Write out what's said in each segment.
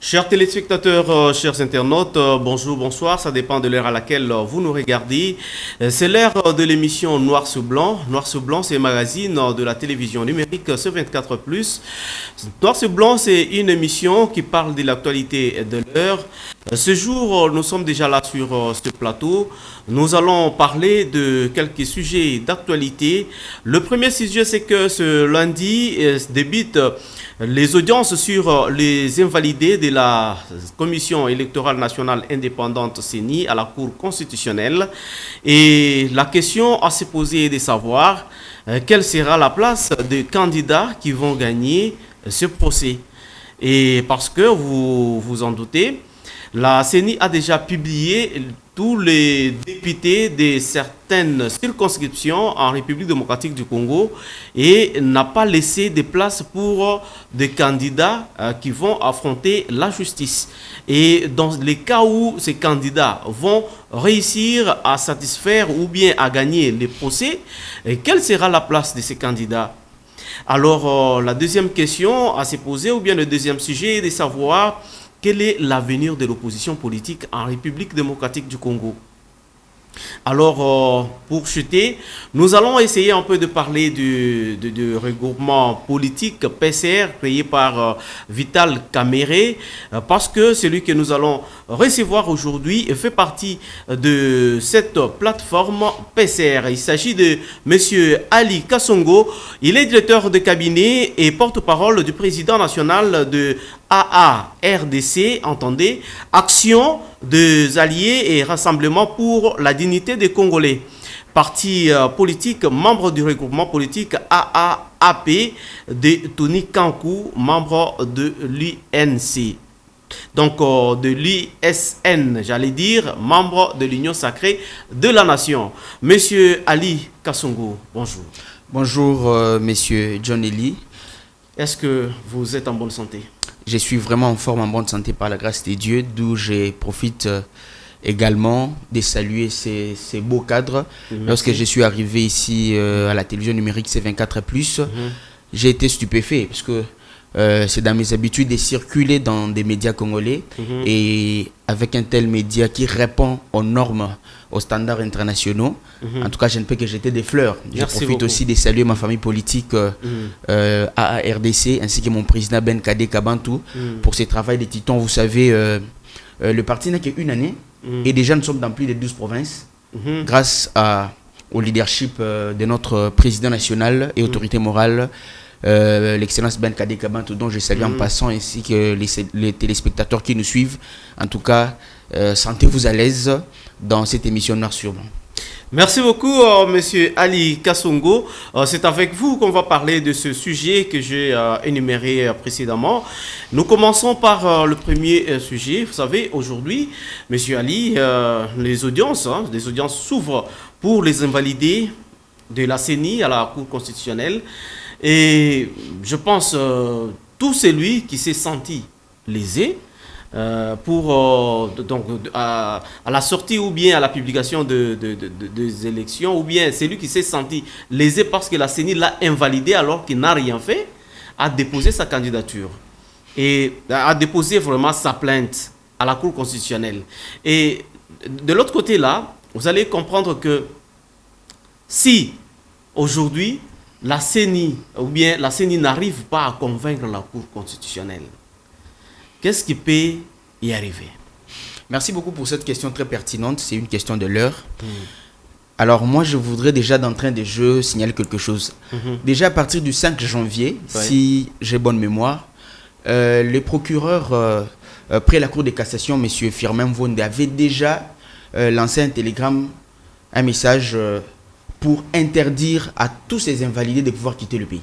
Chers téléspectateurs, chers internautes, bonjour, bonsoir, ça dépend de l'heure à laquelle vous nous regardez. C'est l'heure de l'émission Noir sur Blanc. Noir sur Blanc, c'est un magazine de la télévision numérique C24+. Noir sur Blanc, c'est une émission qui parle de l'actualité de l'heure. Ce jour, nous sommes déjà là sur ce plateau. Nous allons parler de quelques sujets d'actualité. Le premier sujet, c'est que ce lundi débute les audiences sur les invalidés de la Commission électorale nationale indépendante CENI à la Cour constitutionnelle. Et la question à se poser est de savoir quelle sera la place des candidats qui vont gagner ce procès. Et parce que vous vous en doutez, la CENI a déjà publié tous les députés de certaines circonscriptions en République démocratique du Congo et n'a pas laissé de place pour des candidats qui vont affronter la justice. Et dans les cas où ces candidats vont réussir à satisfaire ou bien à gagner les procès, quelle sera la place de ces candidats? Alors, la deuxième question à se poser, ou bien le deuxième sujet, est de savoir quel est l'avenir de l'opposition politique en République démocratique du Congo. Alors, pour chuter, nous allons essayer un peu de parler du regroupement politique PCR créé par Vital Kamerhe, parce que celui que nous allons recevoir aujourd'hui fait partie de cette plateforme PCR. Il s'agit de M. Ali Kasongo. Il est directeur de cabinet et porte-parole du président national de AARDC, entendez, Action des Alliés et Rassemblement pour la dignité des Congolais. Parti politique, membre du regroupement politique AAAP de Tony Kankou, membre de l'UNC. Donc de l'ISN, j'allais dire, membre de l'Union sacrée de la nation. Monsieur Ali Kasongo, bonjour. Bonjour, monsieur John Eli. Est-ce que vous êtes en bonne santé? Je suis vraiment en forme, en bonne santé par la grâce de Dieu, d'où je profite également de saluer ces beaux cadres. Merci. Lorsque je suis arrivé ici à la télévision numérique C24+, j'ai été stupéfait parce que c'est dans mes habitudes de circuler dans des médias congolais et avec un tel média qui répond aux normes, aux standards internationaux. En tout cas, je ne peux que jeter des fleurs. Je profite aussi de saluer ma famille politique AARDC ainsi que mon président Ben Kade Kabantou pour ce travail de titan. Vous savez, le parti n'a qu'une année et déjà nous sommes dans plus de 12 provinces grâce au leadership de notre président national et autorité morale, l'excellence Ben Kade Kabantou, dont je salue en passant, ainsi que les téléspectateurs qui nous suivent. En tout cas, sentez-vous à l'aise dans cette émission Noir sur Blanc. Merci beaucoup, monsieur Ali Kasongo. C'est avec vous qu'on va parler de ce sujet que j'ai énuméré précédemment. Nous commençons par le premier sujet. Vous savez, aujourd'hui, monsieur Ali, les audiences s'ouvrent pour les invalidés de la CENI à la Cour constitutionnelle. Et je pense tout celui qui s'est senti lésé à la sortie ou bien à la publication des élections, ou bien celui qui s'est senti lésé parce que la CENI l'a invalidé alors qu'il n'a rien fait, a déposé sa candidature et a déposé vraiment sa plainte à la Cour constitutionnelle. Et de l'autre côté là, vous allez comprendre que si aujourd'hui la CENI n'arrive pas à convaincre la Cour constitutionnelle, qu'est-ce qui peut y arriver? Merci beaucoup pour cette question très pertinente. C'est une question de l'heure. Alors moi, je voudrais déjà d'entrée de jeu signaler quelque chose. Déjà à partir du 5 janvier, si j'ai bonne mémoire, le procureur près la Cour de cassation, M. Firmin Mvonde, avait déjà lancé un télégramme, un message pour interdire à tous ces invalidés de pouvoir quitter le pays.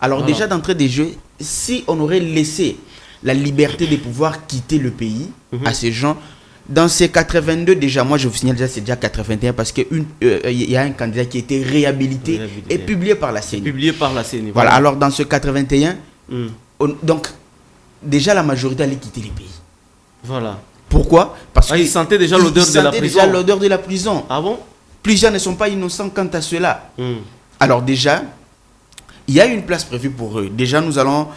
Alors déjà d'entrée de jeu, si on aurait laissé la liberté de pouvoir quitter le pays à ces gens, dans ces 82 déjà, moi je vous signale déjà c'est déjà 81 parce qu'il y a un candidat qui a été réhabilité et publié par la CENI. Voilà, alors dans ce 81, donc déjà la majorité allait quitter le pays. Voilà. Pourquoi? Parce qu'ils sentaient déjà l'odeur de la prison. Ah bon? Plusieurs ne sont pas innocents quant à cela. Alors déjà, il y a une place prévue pour eux. Déjà, nous allons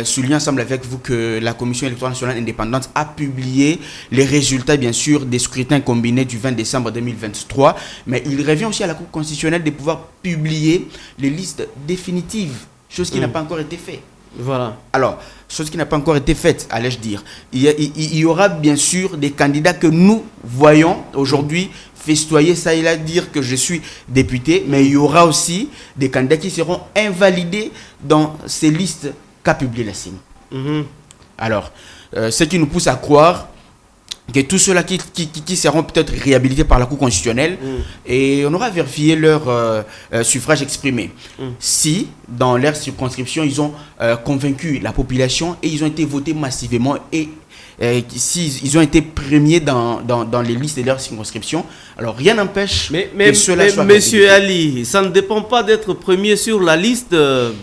souligner ensemble avec vous que la Commission électorale nationale indépendante a publié les résultats, bien sûr, des scrutins combinés du 20 décembre 2023. Mais il revient aussi à la Cour constitutionnelle de pouvoir publier les listes définitives, chose qui n'a pas encore été faite. Voilà. Alors, chose qui n'a pas encore été faite, allais-je dire. Il y aura bien sûr des candidats que nous voyons aujourd'hui festoyer ça et là, dire que je suis député, mais il y aura aussi des candidats qui seront invalidés dans ces listes qu'a publié la CENI. Alors, ce qui nous pousse à croire que tous ceux-là qui seront peut-être réhabilités par la Cour constitutionnelle, et on aura vérifié leur suffrage exprimé. Si, dans leur circonscription, ils ont convaincu la population et ils ont été votés massivement et s'ils ont été premiers dans les listes de leur circonscription, alors rien n'empêche que cela soit Monsieur Ali, ça ne dépend pas d'être premier sur la liste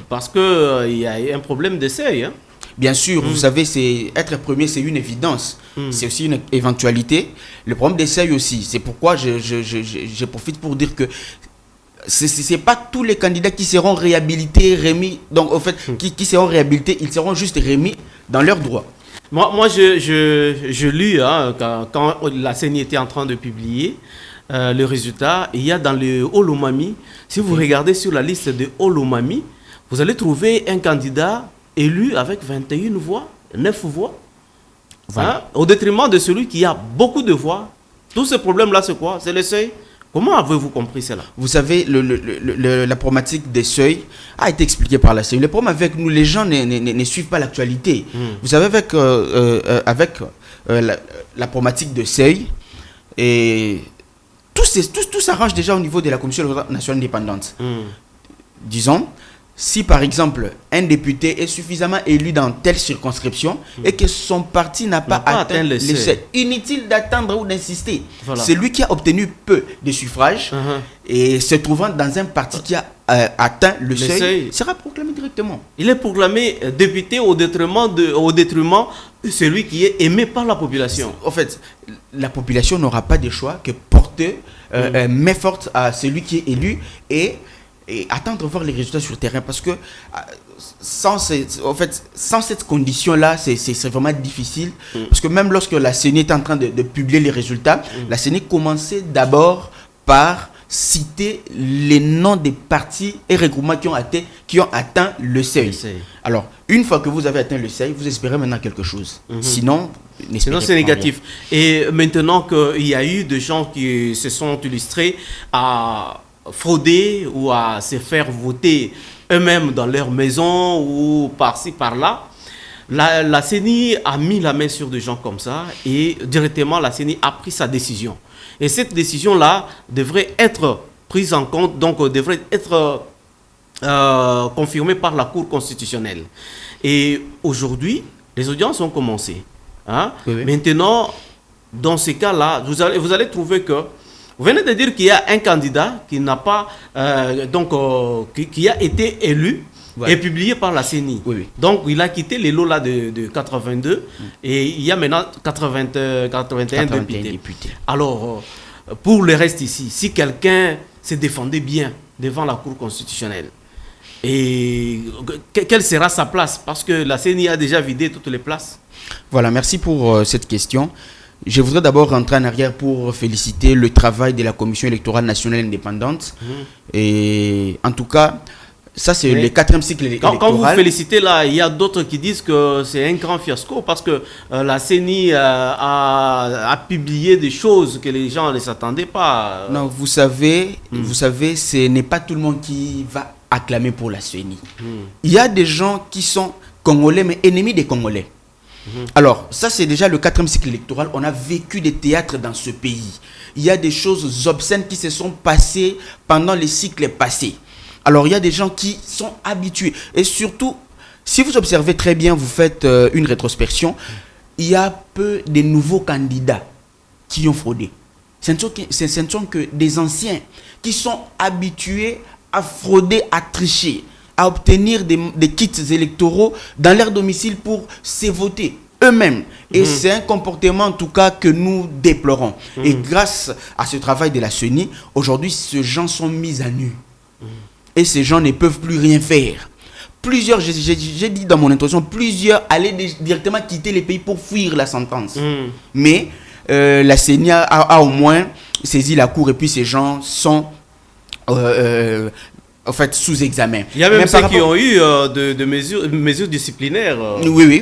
parce qu'il y a un problème de seuil. Hein? Bien sûr, vous savez, être premier, c'est une évidence. C'est aussi une éventualité. Le problème des seuils aussi. C'est pourquoi je profite pour dire que ce n'est pas tous les candidats qui seront réhabilités, remis. Donc, en fait, qui seront réhabilités, ils seront juste remis dans leurs droits. Moi je lis hein, quand la CENI était en train de publier le résultat. Il y a dans le Olomami, si vous regardez sur la liste de Olomami, vous allez trouver un candidat élu avec 21 voix, 9 voix, voilà. Hein, au détriment de celui qui a beaucoup de voix. Tous ces problèmes-là, c'est quoi? C'est le seuil. Comment avez-vous compris cela? Vous savez, la problématique des seuils a été expliquée par la CENI. Le problème avec nous, les gens ne suivent pas l'actualité. Vous savez, avec la problématique de seuil, et tout s'arrange déjà au niveau de la Commission nationale indépendante. Disons, si par exemple un député est suffisamment élu dans telle circonscription et que son parti n'a pas atteint le seuil, inutile d'attendre ou d'insister. Voilà. C'est lui qui a obtenu peu de suffrages et se trouvant dans un parti qui a atteint le seuil sera proclamé directement. Il est proclamé député au détriment de celui qui est aimé par la population. En fait, la population n'aura pas de choix que porter main forte à celui qui est élu et attendre voir les résultats sur le terrain, parce que sans cette condition-là, c'est vraiment difficile. Parce que même lorsque la CENI est en train de publier les résultats, la CENI commençait d'abord par citer les noms des partis et regroupements qui ont atteint le seuil. Alors, une fois que vous avez atteint le seuil, vous espérez maintenant quelque chose. Sinon c'est négatif. Et maintenant qu'il y a eu des gens qui se sont illustrés à frauder ou à se faire voter eux-mêmes dans leur maison ou par-ci, par-là, la CENI a mis la main sur des gens comme ça et directement la CENI a pris sa décision. Et cette décision-là devrait être prise en compte, donc devrait être confirmée par la Cour constitutionnelle. Et aujourd'hui, les audiences ont commencé. Hein? Oui. Maintenant, dans ces cas-là, vous allez trouver que vous venez de dire qu'il y a un candidat qui n'a pas, qui a été élu et publié par la CENI. Donc, il a quitté les lots là de 82 et il y a maintenant 81 députés. Alors, pour le reste ici, si quelqu'un se défendait bien devant la Cour constitutionnelle, et quelle sera sa place? Parce que la CENI a déjà vidé toutes les places. Voilà, merci pour cette question. Je voudrais d'abord rentrer en arrière pour féliciter le travail de la Commission électorale nationale indépendante. Et en tout cas, ça c'est le 4e cycle électoral. Quand vous félicitez là, il y a d'autres qui disent que c'est un grand fiasco parce que la CENI a publié des choses que les gens ne s'attendaient pas. Non, vous savez, ce n'est pas tout le monde qui va acclamer pour la CENI. Il y a des gens qui sont congolais mais ennemis des Congolais. Alors, ça c'est déjà le 4e cycle électoral. On a vécu des théâtres dans ce pays. Il y a des choses obscènes qui se sont passées pendant les cycles passés. Alors, il y a des gens qui sont habitués. Et surtout, si vous observez très bien, vous faites une rétrospection, il y a peu de nouveaux candidats qui ont fraudé. Ce ne sont que des anciens qui sont habitués à frauder, à tricher, à obtenir des kits électoraux dans leur domicile pour se voter eux-mêmes. Et c'est un comportement en tout cas que nous déplorons. Et grâce à ce travail de la CENI, aujourd'hui, ces gens sont mis à nu. Et ces gens ne peuvent plus rien faire. plusieurs, j'ai dit dans mon introduction, plusieurs allaient directement quitter les pays pour fuir la sentence. Mais la CENI a au moins saisi la cour et puis ces gens sont en fait sous examen. Il y a même ceux qui ont eu de mesures disciplinaires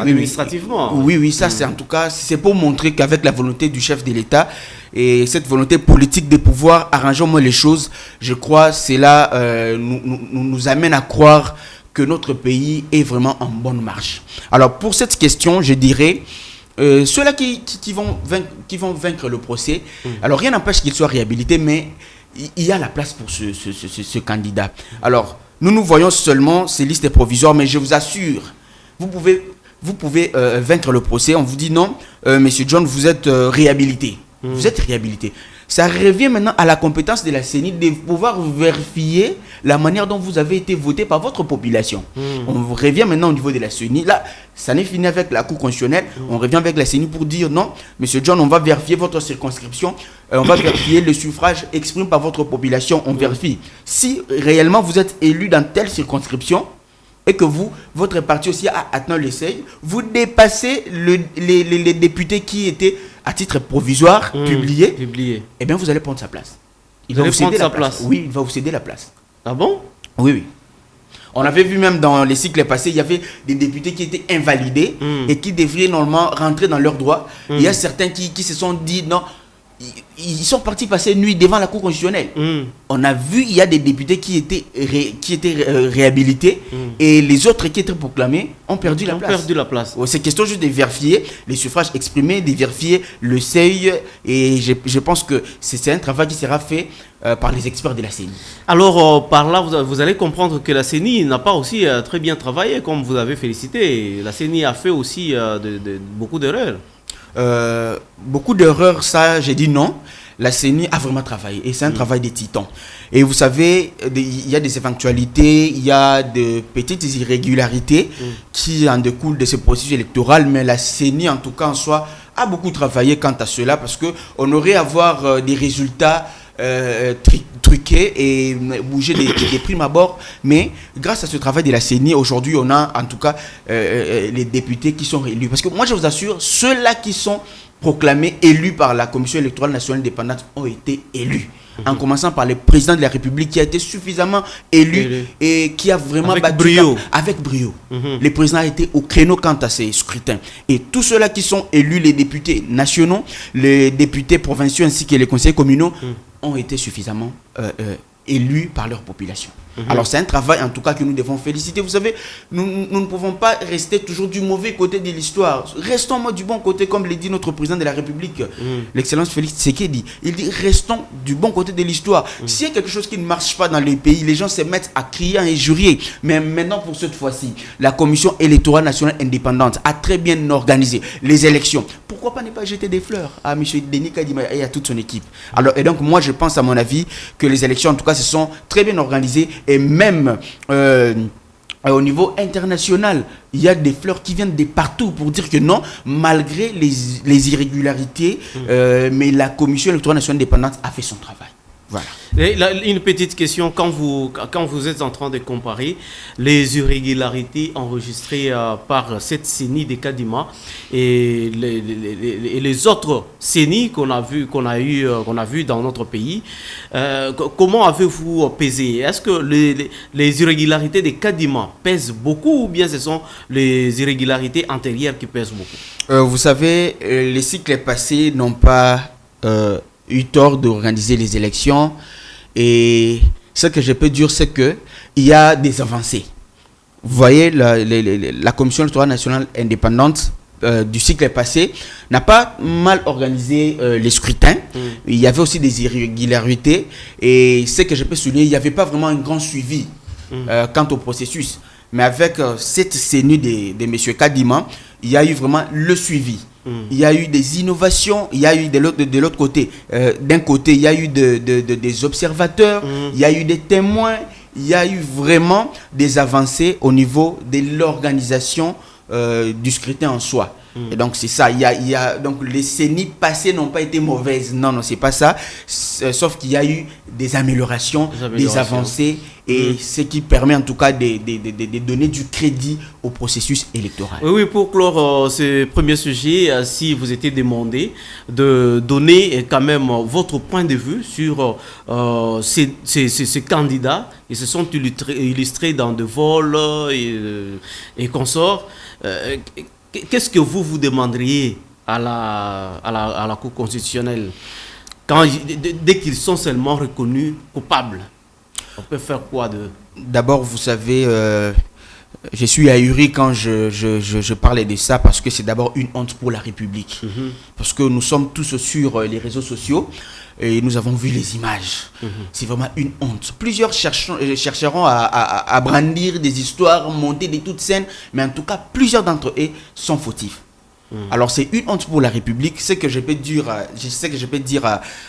administrativement. Oui, ça c'est en tout cas, c'est pour montrer qu'avec la volonté du chef de l'État et cette volonté politique de pouvoir arranger au moins les choses, je crois cela nous amène à croire que notre pays est vraiment en bonne marche. Alors pour cette question, je dirais ceux-là qui vont vaincre le procès, alors rien n'empêche qu'ils soient réhabilités, mais il y a la place pour ce candidat. Alors, nous voyons seulement ces listes provisoires, mais je vous assure, vous pouvez vaincre le procès. On vous dit non, Monsieur John, vous êtes réhabilité. Vous êtes réhabilité. Ça revient maintenant à la compétence de la CENI de pouvoir vérifier la manière dont vous avez été voté par votre population. On revient maintenant au niveau de la CENI. Là, ça n'est fini avec la Cour constitutionnelle. On revient avec la CENI pour dire non, Monsieur John, on va vérifier votre circonscription. On va vérifier le suffrage exprimé par votre population. On vérifie. Si réellement vous êtes élu dans telle circonscription et que votre parti aussi a atteint le seuil, vous dépassez les députés qui étaient à titre provisoire publiés, eh bien vous allez prendre sa place. Il va vous céder la place. Oui, il va vous céder la place. Ah bon? Oui. On avait vu même dans les cycles passés, il y avait des députés qui étaient invalidés et qui devraient normalement rentrer dans leurs droits. Il y a certains qui se sont dit non. Ils sont partis passer nuit devant la Cour constitutionnelle. On a vu, il y a des députés qui étaient réhabilités et les autres qui étaient proclamés ont perdu la place. C'est question juste de vérifier les suffrages exprimés, de vérifier le seuil et je pense que c'est un travail qui sera fait par les experts de la CENI. Alors, par là, vous allez comprendre que la CENI n'a pas aussi très bien travaillé, comme vous avez félicité. La CENI a fait aussi beaucoup d'erreurs. Beaucoup d'erreurs, ça j'ai dit non. La CENI a vraiment travaillé et c'est un travail des titans. Et vous savez, il y a des éventualités, il y a de petites irrégularités qui en découlent de ce processus électoral, mais la CENI en tout cas en soi a beaucoup travaillé quant à cela parce qu'on aurait à avoir des résultats truqués et bouger des primes à bord, mais grâce à ce travail de la CENI, aujourd'hui on a en tout cas les députés qui sont élus, parce que moi je vous assure, ceux-là qui sont proclamés élus par la Commission électorale nationale indépendante ont été élus. En commençant par le président de la République qui a été suffisamment élu et qui a vraiment avec brio. Avec brio. Le président a été au créneau quant à ces scrutins. Et tous ceux-là qui sont élus, les députés nationaux, les députés provinciaux ainsi que les conseillers communaux, ont été suffisamment élus par leur population. Alors c'est un travail en tout cas que nous devons féliciter. Vous savez, nous ne pouvons pas rester toujours du mauvais côté de l'histoire. Restons moi du bon côté, comme le dit notre président de la République, l'excellence Félix Tshisekedi. Il dit restons du bon côté de l'histoire. S'il y a quelque chose qui ne marche pas dans le pays, les gens se mettent à crier, à injurier. Mais maintenant pour cette fois-ci, la Commission électorale nationale indépendante a très bien organisé les élections. Pourquoi pas ne pas jeter des fleurs à M. Denis Kadima et à toute son équipe? Alors, et donc moi je pense à mon avis que les élections en tout cas se sont très bien organisées. Et même au niveau international, il y a des fleurs qui viennent de partout pour dire que non, malgré les irrégularités, mais la Commission électorale nationale indépendante a fait son travail. Voilà. Et là, une petite question, quand vous êtes en train de comparer les irrégularités enregistrées par cette CENI de Kadima et les autres CENI qu'on a vu dans notre pays, comment avez-vous pesé? Est-ce que les irrégularités de Kadima pèsent beaucoup ou bien ce sont les irrégularités antérieures qui pèsent beaucoup? Vous savez, les cycles passés n'ont pas eu tort d'organiser les élections et ce que je peux dire c'est que il y a des avancées. Vous voyez, la Commission électorale nationale indépendante du cycle passé n'a pas mal organisé les scrutins. Il y avait aussi des irrégularités et ce que je peux souligner, il n'y avait pas vraiment un grand suivi quant au processus, mais avec cette CENI de M. Kadima, il y a eu vraiment le suivi. Il y a eu des innovations, il y a eu de l'autre côté. D'un côté, il y a eu des observateurs, il y a eu des témoins, il y a eu vraiment des avancées au niveau de l'organisation du scrutin en soi. Et donc c'est ça, donc les CENI passées n'ont pas été mauvaises, non, c'est pas ça, sauf qu'il y a eu des améliorations, des avancées, et ce qui permet en tout cas de donner du crédit au processus électoral. Oui, pour clore ce premier sujet, si vous étiez demandé de donner quand même votre point de vue sur ces candidats, ils se sont illustrés dans de vols et consorts. Qu'est-ce que vous demanderiez à la Cour constitutionnelle dès qu'ils sont seulement reconnus coupables? On peut faire quoi de... D'abord, vous savez, je suis ahuri quand je parlais de ça parce que c'est d'abord une honte pour la République. Parce que nous sommes tous sur les réseaux sociaux et nous avons vu les images. C'est vraiment une honte. Plusieurs chercheront à brandir des histoires, monter des toutes scènes, mais en tout cas, plusieurs d'entre eux sont fautifs. Alors c'est une honte pour la République. Ce que je peux dire,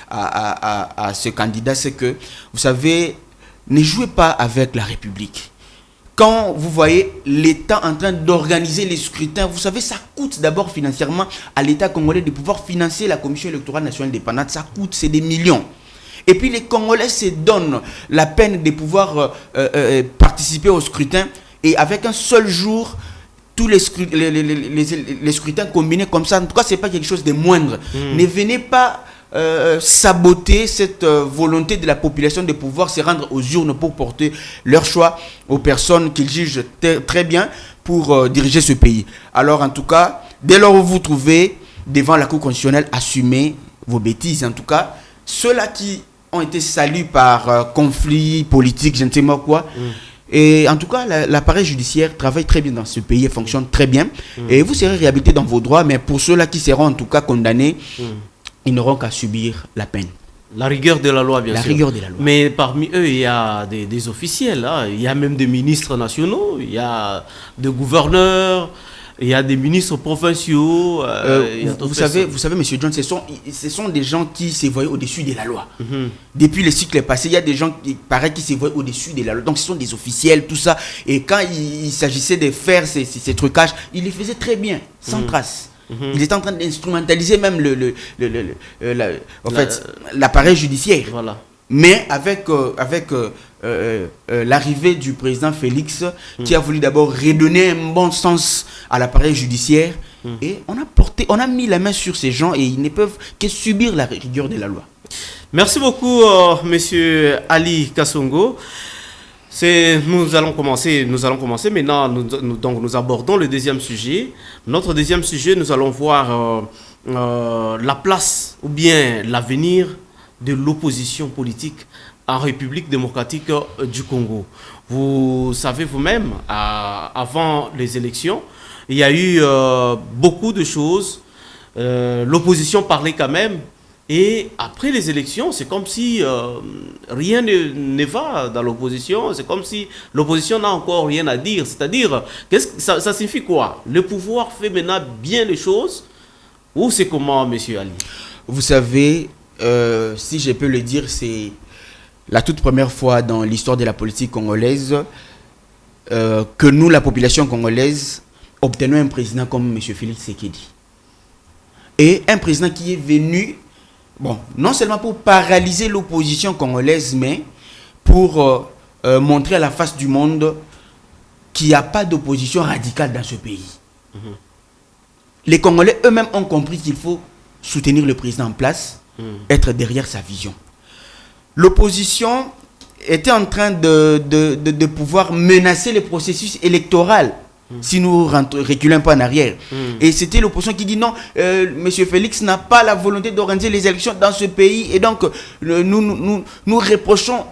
à ce candidat, c'est que, vous savez, ne jouez pas avec la République. Quand vous voyez l'État en train d'organiser les scrutins, vous savez, ça coûte d'abord financièrement à l'État congolais de pouvoir financer la Commission électorale nationale indépendante. Ça coûte, c'est des millions. Et puis les Congolais se donnent la peine de pouvoir participer au scrutin. Et avec un seul jour, tous les scrutins combinés comme ça, en tout cas, ce n'est pas quelque chose de moindre. Ne venez pas saboter cette volonté de la population de pouvoir se rendre aux urnes pour porter leur choix aux personnes qu'ils jugent très bien pour diriger ce pays. Alors en tout cas, dès lors où vous vous trouvez devant la Cour constitutionnelle, assumez vos bêtises. En tout cas, ceux-là qui ont été salués par conflits politiques, je ne sais pas quoi. Et en tout cas, l'appareil judiciaire travaille très bien dans ce pays et fonctionne très bien. Et vous serez réhabilité dans vos droits, mais pour ceux-là qui seront en tout cas condamnés, ils n'auront qu'à subir la peine. La rigueur de la loi, bien sûr. La rigueur de la loi. Mais parmi eux, il y a des officiels. Hein. Il y a même des ministres nationaux, il y a des gouverneurs, il y a des ministres provinciaux. Vous savez, M. John, ce sont des gens qui se voient au-dessus de la loi. Depuis le cycle passé, il y a des gens qui se voient au-dessus de la loi. Donc, ce sont des officiels, tout ça. Et quand il s'agissait de faire ces trucages, ils les faisaient très bien, sans trace. Il est en train d'instrumentaliser même l'appareil judiciaire. Voilà. Mais avec l'arrivée du président Félix, qui a voulu d'abord redonner un bon sens à l'appareil judiciaire, et on a mis la main sur ces gens et ils ne peuvent que subir la rigueur de la loi. Merci beaucoup, monsieur Ali Kassongo. Nous allons commencer maintenant. Nous abordons le deuxième sujet. Notre deuxième sujet, nous allons voir la place ou bien l'avenir de l'opposition politique en République démocratique du Congo. Vous savez vous-même, avant les élections, il y a eu beaucoup de choses. L'opposition parlait quand même. Et après les élections, c'est comme si rien ne va dans l'opposition. C'est comme si l'opposition n'a encore rien à dire. C'est-à-dire, ça signifie quoi? Le pouvoir fait maintenant bien les choses? Ou c'est comment, monsieur Ali? Vous savez, si je peux le dire, c'est la toute première fois dans l'histoire de la politique congolaise que nous, la population congolaise, obtenons un président comme M. Félix Tshisekedi. Et un président qui est venu... Bon, non seulement pour paralyser l'opposition congolaise, mais pour montrer à la face du monde qu'il n'y a pas d'opposition radicale dans ce pays. Les Congolais eux-mêmes ont compris qu'il faut soutenir le président en place, être derrière sa vision. L'opposition était en train de pouvoir menacer le processus électoral. Si nous reculons un peu en arrière. Et c'était l'opposition qui dit non, M. Félix n'a pas la volonté d'organiser les élections dans ce pays. Et donc, nous reprochons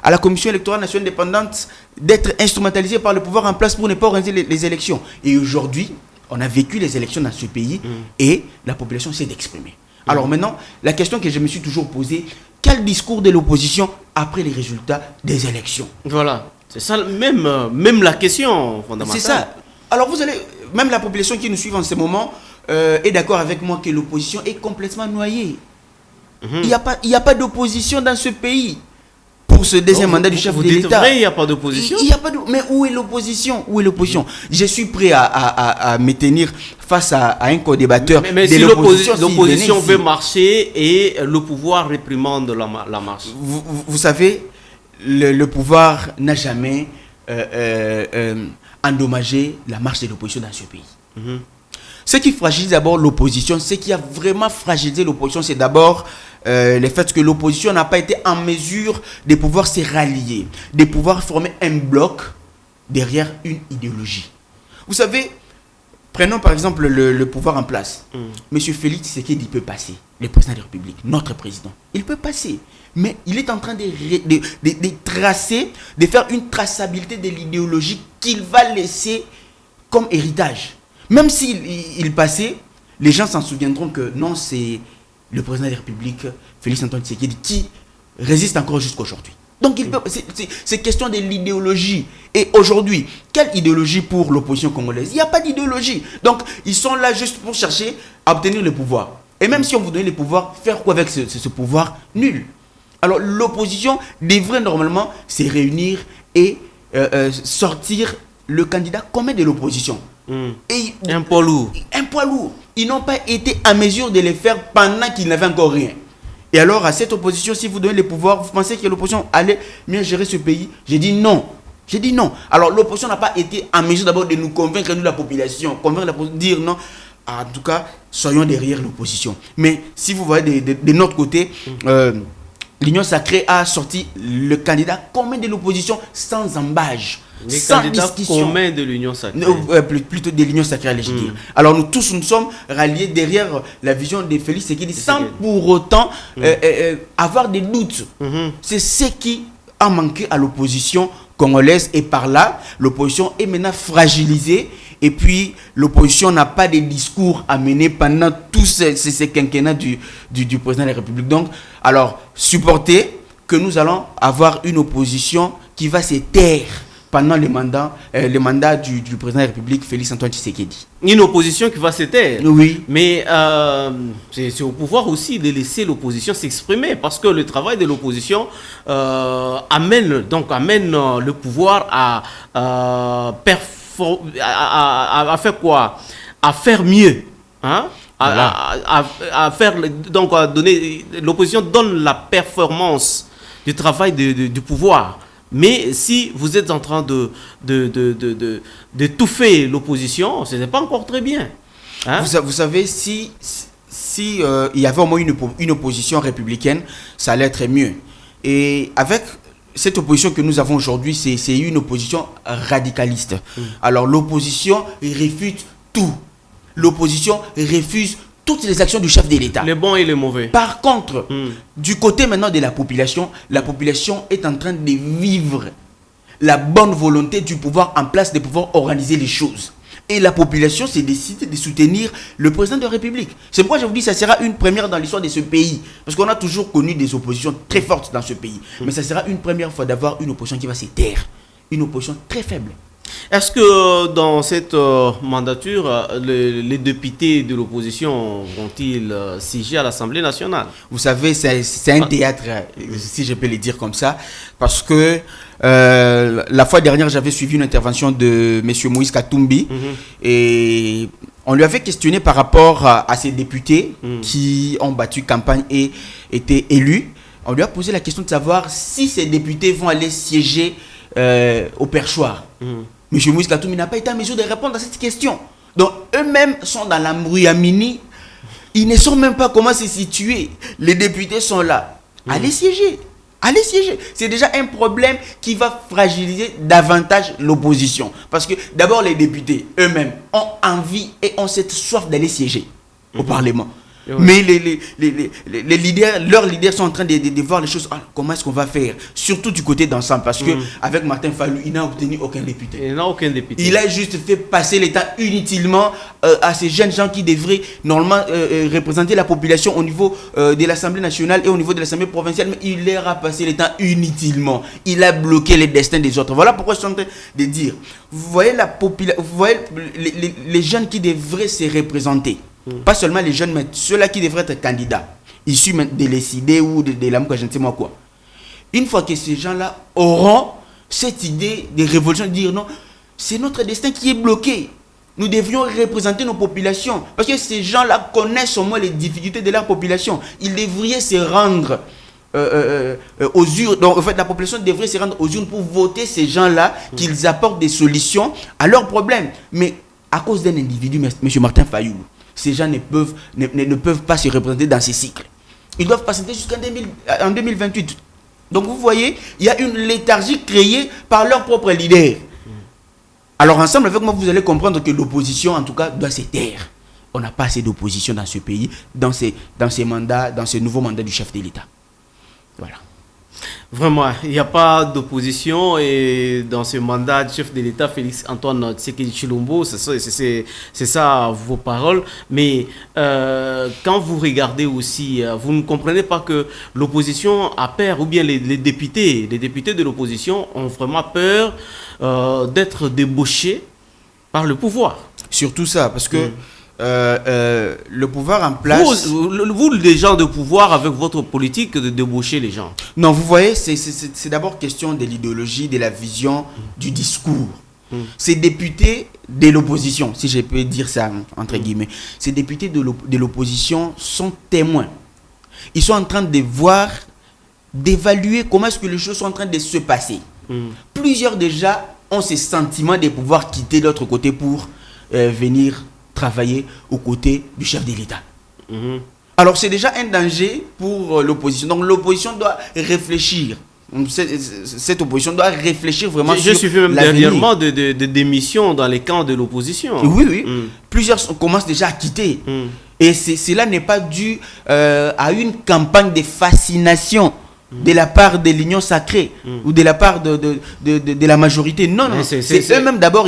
à la Commission électorale nationale indépendante d'être instrumentalisée par le pouvoir en place pour ne pas organiser les élections. Et aujourd'hui, on a vécu les élections dans ce pays et la population s'est exprimée. Alors maintenant, la question que je me suis toujours posée, quel discours de l'opposition après les résultats des élections? Voilà, c'est ça, même la question fondamentale. C'est ça. Alors vous allez, même la population qui nous suit en ce moment est d'accord avec moi que l'opposition est complètement noyée. Il n'y a pas d'opposition dans ce pays. pour ce deuxième mandat du chef de l'État. Vous dites vrai, il n'y a pas d'opposition? Il y a pas de... Mais où est l'opposition? Où est l'opposition? Je suis prêt à me tenir face à un co-débatteur. Mais si l'opposition veut marcher et le pouvoir réprimande la marche. Vous savez, le pouvoir n'a jamais endommagé la marche de l'opposition dans ce pays. Ce qui fragilise d'abord l'opposition, ce qui a vraiment fragilisé l'opposition, c'est d'abord le fait que l'opposition n'a pas été en mesure de pouvoir se rallier, de pouvoir former un bloc derrière une idéologie. Vous savez, prenons par exemple le pouvoir en place. Monsieur Félix Tshisekedi peut passer, le président de la République, notre président. Il peut passer, mais il est en train de tracer, de faire une traçabilité de l'idéologie qu'il va laisser comme héritage. Même s'il passait, les gens s'en souviendront que non, c'est le président de la République, Félix Antoine Tshisekedi, qui résiste encore jusqu'à aujourd'hui. Donc c'est question de l'idéologie. Et aujourd'hui, quelle idéologie pour l'opposition congolaise? Il n'y a pas d'idéologie. Donc ils sont là juste pour chercher à obtenir le pouvoir. Et même si on vous donne le pouvoir, faire quoi avec ce pouvoir? Nul. Alors l'opposition devrait normalement se réunir et sortir le candidat commun de l'opposition. Et un poids lourd. Un poids lourd. Ils n'ont pas été en mesure de le faire pendant qu'ils n'avaient encore rien. Et alors, à cette opposition, si vous donnez le pouvoir, vous pensez que l'opposition allait mieux gérer ce pays? J'ai dit non. J'ai dit non. Alors, l'opposition n'a pas été en mesure d'abord de nous convaincre, nous, la population. Convaincre la population, dire non. En tout cas, soyons derrière l'opposition. Mais si vous voyez de notre côté, l'Union sacrée a sorti le candidat commun de l'opposition sans embâche. Sans discussion. Commun de l'Union sacrée. Plutôt de l'Union sacrée, allais-je dire. Alors nous tous, nous sommes ralliés derrière la vision de Félix Tshisekedi sans pour autant avoir des doutes. C'est ce qui a manqué à l'opposition congolaise et par là, l'opposition est maintenant fragilisée et puis l'opposition n'a pas de discours à mener pendant tous ces quinquennats du président de la République. Donc, alors, supportez que nous allons avoir une opposition qui va se taire pendant le mandat du président de la République, Félix Antoine Tshisekedi. Une opposition qui va se taire. Oui. Mais c'est au pouvoir aussi de laisser l'opposition s'exprimer, parce que le travail de l'opposition amène le pouvoir à faire quoi? À faire mieux. Hein? À faire, donc à donner, l'opposition donne la performance du travail du pouvoir. Mais si vous êtes en train d'étouffer l'opposition, ce n'est pas encore très bien. Hein? Vous savez, si il y avait au moins une opposition républicaine, ça allait être mieux. Et avec cette opposition que nous avons aujourd'hui, c'est une opposition radicaliste. Alors l'opposition réfute tout. L'opposition refuse toutes les actions du chef de l'État. Les bons et les mauvais. Par contre, du côté maintenant de la population est en train de vivre la bonne volonté du pouvoir en place, de pouvoir organiser les choses. Et la population s'est décidée de soutenir le président de la République. C'est pourquoi je vous dis que ça sera une première dans l'histoire de ce pays. Parce qu'on a toujours connu des oppositions très fortes dans ce pays. Mais ça sera une première fois d'avoir une opposition qui va se taire. Une opposition très faible. Est-ce que dans cette mandature, les députés de l'opposition vont-ils siéger à l'Assemblée nationale? Vous savez, c'est un théâtre, si je peux le dire comme ça, parce que la fois dernière, j'avais suivi une intervention de M. Moïse Katumbi et on lui avait questionné par rapport à ces députés qui ont battu campagne et été élus. On lui a posé la question de savoir si ces députés vont aller siéger au perchoir. M. Moïse Katumbi n'a pas été en mesure de répondre à cette question. Donc, eux-mêmes sont dans la mouillamini. Ils ne savent même pas comment se situer. Les députés sont là. Allez siéger. Allez siéger. C'est déjà un problème qui va fragiliser davantage l'opposition. Parce que d'abord, les députés eux-mêmes ont envie et ont cette soif d'aller siéger au Parlement. Oui. Mais les leaders, leurs leaders sont en train de voir les choses. Comment est-ce qu'on va faire? Surtout du côté d'ensemble. Parce qu'avec Martin Fayulu, il n'a obtenu aucun député. Il n'a aucun député. Il a juste fait passer l'État inutilement à ces jeunes gens qui devraient normalement représenter la population au niveau de l'Assemblée nationale et au niveau de l'Assemblée provinciale. Mais il leur a passé l'État inutilement. Il a bloqué les destins des autres. Voilà pourquoi je suis en train de dire. Vous voyez, vous voyez les jeunes qui devraient se représenter. Pas seulement les jeunes, mais ceux-là qui devraient être candidats, issus de l'ECD ou de l'AMCA, je ne sais moi quoi. Une fois que ces gens-là auront cette idée de révolution, de dire non, c'est notre destin qui est bloqué. Nous devions représenter nos populations. Parce que ces gens-là connaissent au moins les difficultés de leur population. Ils devraient se rendre aux urnes. Donc, en fait, la population devrait se rendre aux urnes pour voter ces gens-là, qu'ils apportent des solutions à leurs problèmes. Mais à cause d'un individu, M. Martin Fayulu, ces gens ne peuvent pas se représenter dans ces cycles. Ils doivent patienter jusqu'en 2028. Donc, vous voyez, il y a une léthargie créée par leurs propres leaders. Alors ensemble avec moi, vous allez comprendre que l'opposition, en tout cas, doit se taire. On n'a pas assez d'opposition dans ce pays, dans ces mandats, dans ce nouveau mandat du chef de l'État. Voilà. Vraiment, il n'y a pas d'opposition et dans ce mandat du chef de l'État, Félix Antoine Tshisekedi Tshilombo, c'est ça vos paroles. Mais quand vous regardez aussi, vous ne comprenez pas que l'opposition a peur, ou bien les députés de l'opposition ont vraiment peur d'être débauchés par le pouvoir. Surtout ça, parce que le pouvoir en place... Vous, les gens de pouvoir, avec votre politique de débaucher les gens. Non, vous voyez, c'est d'abord question de l'idéologie, de la vision, du discours. Ces députés de l'opposition, si je peux dire ça, entre guillemets, ces députés de l'opposition sont témoins. Ils sont en train de voir, d'évaluer comment est-ce que les choses sont en train de se passer. Plusieurs déjà ont ce sentiment de pouvoir quitter l'autre côté pour venir travailler aux côtés du chef de l'État. Alors c'est déjà un danger pour l'opposition. Donc l'opposition doit réfléchir. Cette opposition doit réfléchir vraiment sur l'avenir. Je suis même dernièrement de démissions dans les camps de l'opposition. Oui. Plusieurs commencent déjà à quitter. Et cela n'est pas dû à une campagne de fascination de la part de l'Union sacrée ou de la part de la majorité. Non, c'est eux-mêmes d'abord,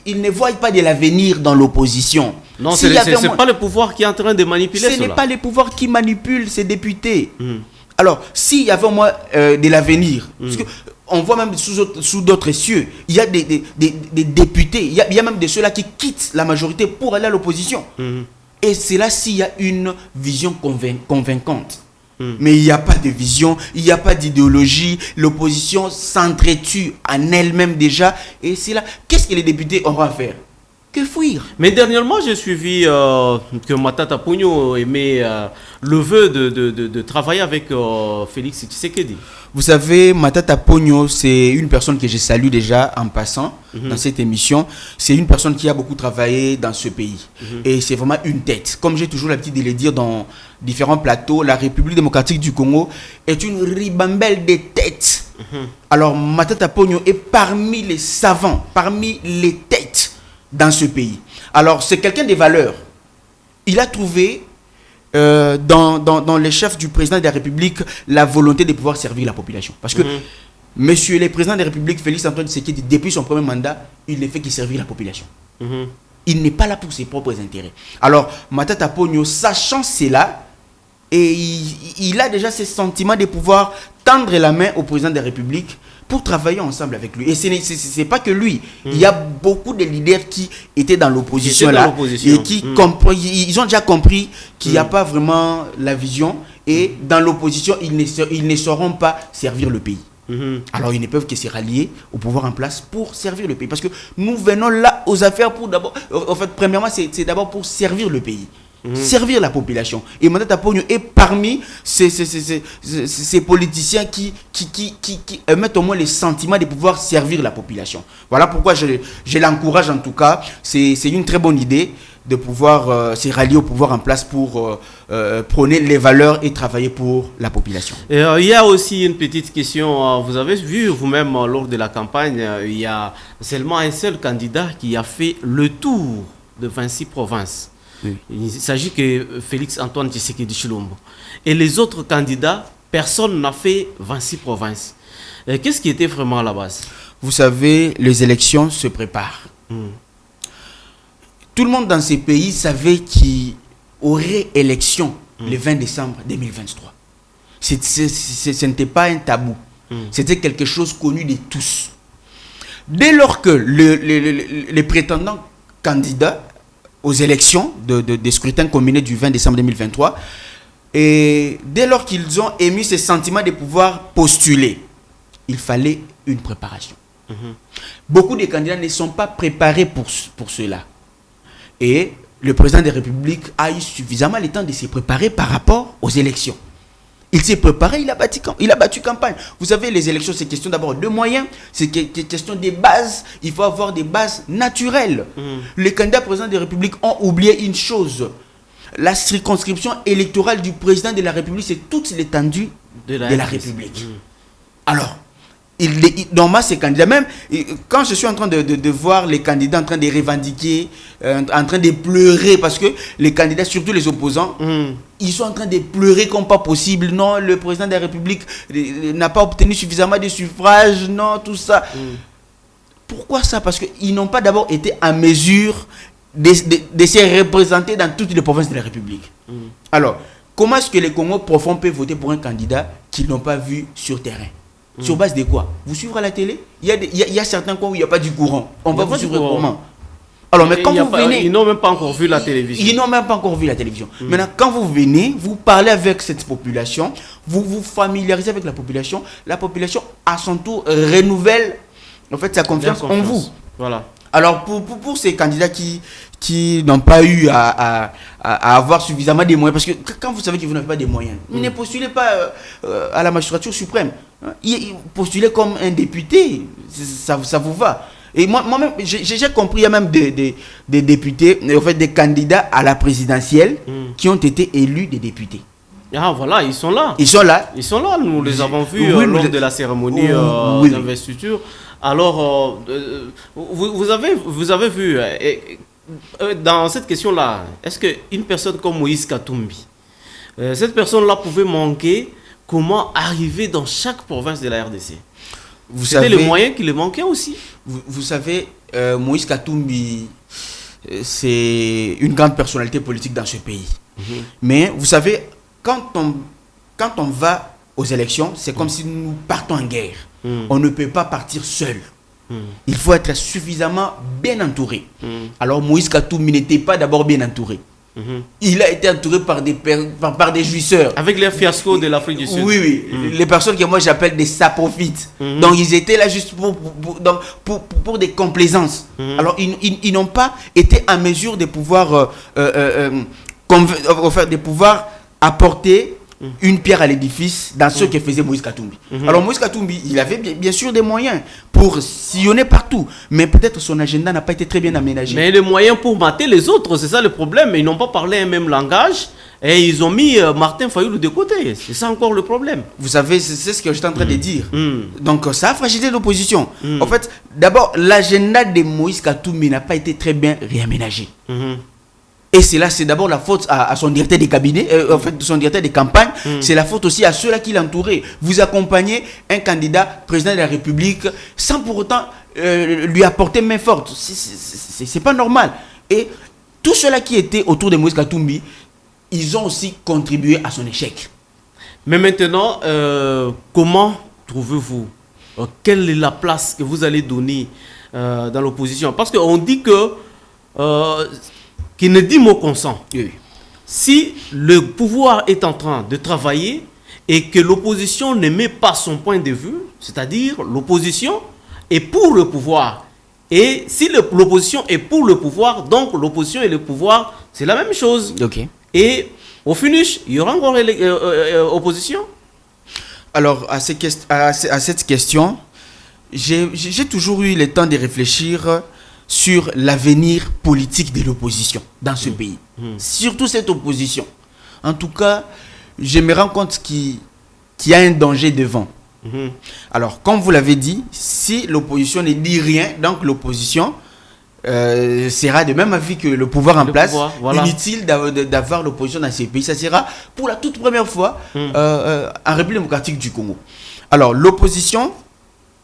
ils ne voient pas de l'avenir dans l'opposition. Non, ce n'est pas le pouvoir qui est en train de manipuler cela. Ce n'est pas le pouvoir qui manipule ces députés. Alors, s'il y avait au moins de l'avenir, parce qu'on voit même sous d'autres cieux, il y a des députés, il y a même de ceux-là qui quittent la majorité pour aller à l'opposition. Et c'est là s'il y a une vision convaincante. Mais il n'y a pas de vision, il n'y a pas d'idéologie, l'opposition s'entretue en elle-même déjà. Et c'est là, qu'est-ce que les députés auront à faire? Que fuir. Mais dernièrement, j'ai suivi que Matata Ponyo aimait le vœu de travailler avec Félix Tshisekedi. Vous savez, Matata Ponyo, c'est une personne que je salue déjà en passant dans cette émission. C'est une personne qui a beaucoup travaillé dans ce pays. Et c'est vraiment une tête. Comme j'ai toujours l'habitude de le dire dans différents plateaux, la République démocratique du Congo est une ribambelle de têtes. Alors, Matata Ponyo est parmi les savants, parmi les têtes dans ce pays. Alors, c'est quelqu'un de valeurs. Il a trouvé dans les chefs du président de la République la volonté de pouvoir servir la population. Parce que monsieur le président de la République, Félix Antoine Tshisekedi, depuis son premier mandat, il ne fait que servir la population. Il n'est pas là pour ses propres intérêts. Alors, Matata Ponyo, sachant cela, et il a déjà ce sentiment de pouvoir tendre la main au président de la République pour travailler ensemble avec lui. Et ce n'est pas que lui. Il y a beaucoup de leaders qui étaient dans l'opposition là et qui ils ont déjà compris qu'il n'y a pas vraiment la vision et dans l'opposition, ils ne sauront pas servir le pays. Alors ils ne peuvent que se rallier au pouvoir en place pour servir le pays. Parce que nous venons là aux affaires pour d'abord... En fait, premièrement, c'est d'abord pour servir le pays. Servir la population. Et Matata Ponyo est parmi ces politiciens qui émettent au moins le sentiment de pouvoir servir la population. Voilà pourquoi je l'encourage en tout cas. C'est une très bonne idée de pouvoir se rallier au pouvoir en place pour prôner les valeurs et travailler pour la population. Et, il y a aussi une petite question. Vous avez vu vous-même lors de la campagne, il y a seulement un seul candidat qui a fait le tour de 26 provinces. Il s'agit que Félix Antoine Tshisekedi Tshilombo. Et les autres candidats, personne n'a fait 26 provinces. Qu'est-ce qui était vraiment à la base? Vous savez, les élections se préparent. Tout le monde dans ces pays savait qu'il y aurait élection le 20 décembre 2023. Ce n'était pas un tabou. C'était quelque chose connu de tous. Dès lors que les prétendants candidats aux élections des scrutins combinés du 20 décembre 2023 Et dès lors qu'ils ont émis ce sentiment de pouvoir postuler, il fallait une préparation. Beaucoup de candidats ne sont pas préparés pour cela. Et le président de la République a eu suffisamment le temps de se préparer par rapport aux élections. Il s'est préparé, il a battu campagne. Vous savez, les élections, c'est question d'abord de moyens, c'est question des bases. Il faut avoir des bases naturelles. Les candidats présidents de la République ont oublié une chose. La circonscription électorale du président de la République, c'est toute l'étendue de la République. Alors, normalement, ces candidats, même quand je suis en train de voir les candidats en train de revendiquer, en train de pleurer, parce que les candidats, surtout les opposants, ils sont en train de pleurer comme pas possible. Non, le président de la République n'a pas obtenu suffisamment de suffrages, non, tout ça. Pourquoi ça? Parce qu'ils n'ont pas d'abord été en mesure de se représenter dans toutes les provinces de la République. Alors, comment est-ce que les Congos profonds peuvent voter pour un candidat qu'ils n'ont pas vu sur terrain? Sur base de quoi? Vous suivre à la télé? Il y a certains coins où il n'y a pas du courant. On va vous suivre comment? Alors, mais quand vous venez... Ils n'ont même pas encore vu la télévision. Ils n'ont même pas encore vu la télévision. Maintenant, quand vous venez, vous parlez avec cette population, vous vous familiarisez avec la population à son tour renouvelle en fait sa confiance en vous. Voilà. Alors, pour ces candidats qui n'ont pas eu à avoir suffisamment de moyens, parce que quand vous savez que vous n'avez pas de moyens, ne postulez pas à la magistrature suprême. Postulez comme un député, ça vous va. Et moi-même, j'ai compris, il y a même des députés, en fait des candidats à la présidentielle qui ont été élus des députés. Ah voilà, ils sont là. Ils sont là. Ils sont là, nous les avons vus lors de la cérémonie d'investiture. Alors, vous avez vu, dans cette question-là, est-ce qu'une personne comme Moïse Katumbi, cette personne-là pouvait manquer, comment arriver dans chaque province de la RDC? C'était le moyen qui lui manquait aussi. Vous savez, Moïse Katumbi, c'est une grande personnalité politique dans ce pays. Mais vous savez, quand on va aux élections, c'est comme si nous partons en guerre. On ne peut pas partir seul. Il faut être suffisamment bien entouré. Alors Moïse Katumbi n'était pas d'abord bien entouré. Il a été entouré par des jouisseurs. Avec les fiascos de l'Afrique du Sud. Oui. Les personnes que moi j'appelle des saprofites. Donc ils étaient là juste pour des complaisances. Alors ils n'ont pas été en mesure de pouvoir apporter une pierre à l'édifice dans ce que faisait Moïse Katumbi. Alors Moïse Katumbi, il avait bien sûr des moyens pour sillonner partout, mais peut-être son agenda n'a pas été très bien aménagé. Mais les moyens pour mater les autres, c'est ça le problème. Ils n'ont pas parlé un même langage et ils ont mis Martin Fayulu de côté. C'est ça encore le problème. Vous savez, c'est ce que j'étais en train de dire. Donc ça a fragilisé l'opposition. En fait, d'abord, l'agenda de Moïse Katumbi n'a pas été très bien réaménagé. Et c'est d'abord la faute à son directeur de cabinet, en fait, son directeur de campagne. C'est la faute aussi à ceux-là qui l'entouraient. Vous accompagnez un candidat président de la République sans pour autant lui apporter main forte. C'est pas normal. Et tous ceux-là qui étaient autour de Moïse Katumbi, ils ont aussi contribué à son échec. Mais maintenant, comment trouvez-vous quelle est la place que vous allez donner dans l'opposition? Parce qu'on dit que... qui ne dit mot consent. Si le pouvoir est en train de travailler et que l'opposition ne met pas son point de vue, c'est-à-dire l'opposition est pour le pouvoir. Et si l'opposition est pour le pouvoir, donc l'opposition et le pouvoir, c'est la même chose. Et au finish, il y aura encore opposition. Alors, à cette question, j'ai toujours eu le temps de réfléchir sur l'avenir politique de l'opposition dans ce pays. Surtout cette opposition. En tout cas, je me rends compte qu'il y a un danger devant. Alors, comme vous l'avez dit, si l'opposition ne dit rien, donc l'opposition sera de même avis que le pouvoir en place. Inutile d'avoir l'opposition dans ces pays. Ça sera pour la toute première fois en République démocratique du Congo. Alors, l'opposition...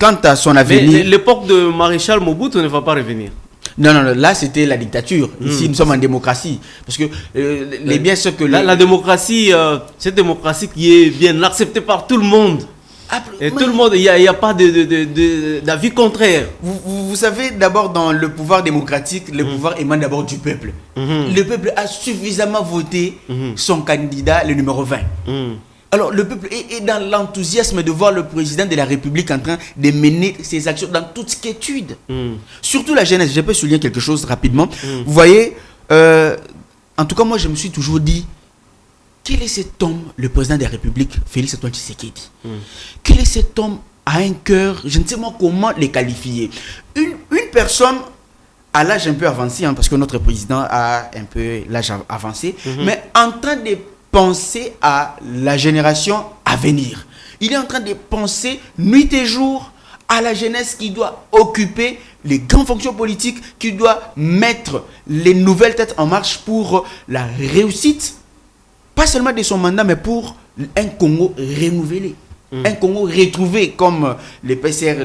Quant à son avenir... L'époque de Maréchal Mobutu ne va pas revenir. Non, là c'était la dictature. Ici nous sommes en démocratie. Parce que la démocratie, cette démocratie qui est bien acceptée par tout le monde. Et tout le monde, il n'y a pas d'avis contraire. Vous savez, d'abord, dans le pouvoir démocratique, le pouvoir émane d'abord du peuple. Le peuple a suffisamment voté son candidat, le numéro 20. Alors, le peuple est dans l'enthousiasme de voir le président de la République en train de mener ses actions dans toute quiétude. Surtout la jeunesse. Je peux souligner quelque chose rapidement. Vous voyez, en tout cas, moi, je me suis toujours dit, quel est cet homme, le président de la République, Félix Antoine Tshisekedi? Quel est cet homme à un cœur, je ne sais moi comment les qualifier. Une personne à l'âge un peu avancé, parce que notre président a un peu l'âge avancé, mais en train de penser à la génération à venir. Il est en train de penser nuit et jour à la jeunesse qui doit occuper les grandes fonctions politiques, qui doit mettre les nouvelles têtes en marche pour la réussite, pas seulement de son mandat, mais pour un Congo renouvelé. Un Congo retrouvé, comme les PCR